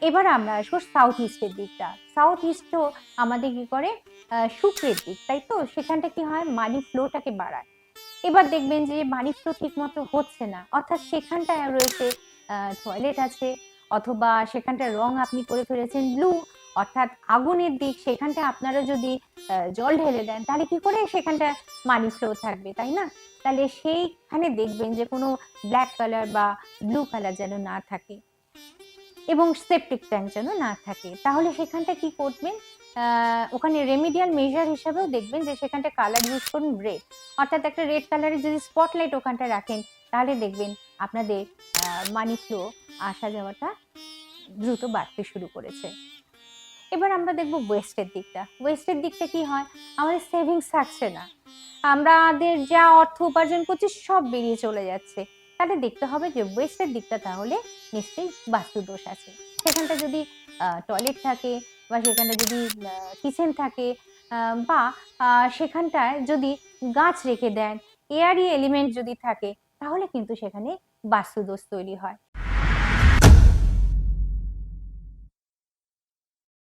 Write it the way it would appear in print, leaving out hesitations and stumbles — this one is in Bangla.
এবার আমরা আসবো সাউথ ইস্টের দিকটা। সাউথ ইস্টও আমাদের কি করে, শুক্রের দিক, তাই তো? সেখানটা কি হয়, মানি ফ্লোটাকে বাড়ায়। এবার দেখবেন যে মানি ফ্লো ঠিক মতো হচ্ছে না, অর্থাৎ সেখানটায় রয়েছে টয়লেট আছে, অথবা সেখানটার রং আপনি করে ফেলেছেন ব্লু, অর্থাৎ আগুনের দিক, সেখানটা আপনারা যদি জল ঢেলে দেন তাহলে কি করে সেখানটা মানি ফ্লো থাকবে, তাই না? তাহলে সেইখানে দেখবেন যে কোনো ব্ল্যাক কালার বা ব্লু কালার যেন না থাকে, এবং সেপটিক ট্যাঙ্ক যেন না থাকে। তাহলে সেখানটা কি করবেন, ওখানে রেমিডিয়াল মেজার হিসাবেও দেখবেন যে সেখানটা কালার ইউজ করুন রেড, অর্থাৎ একটা রেড কালারের যদি স্পটলাইট ওখানটা রাখেন, তাহলে দেখবেন আপনাদের মানি ফ্লো, আসা যাওয়াটা দ্রুত বাড়তে শুরু করেছে। এবার আমরা দেখব ওয়েস্টের দিকটা। ওয়েস্টের দিকটা কি হয়, আমাদের সেভিংস থাকছে না, আমাদের যা অর্থ উপার্জন করছি সব বেরিয়ে চলে যাচ্ছে। তাহলে দেখতে হবে যে ওয়েস্টের দিকটা তাহলে নিশ্চয়ই বাস্তু দোষ আছে। সেখানটা যদি টয়লেট থাকে, বা সেখানে যদি কিচেন থাকে, বা সেখানটায় যদি গাছ রেখে দেন, এয়ারি এলিমেন্ট যদি থাকে, তাহলে কিন্তু সেখানে বাস্তু দোষ তৈরি হয়।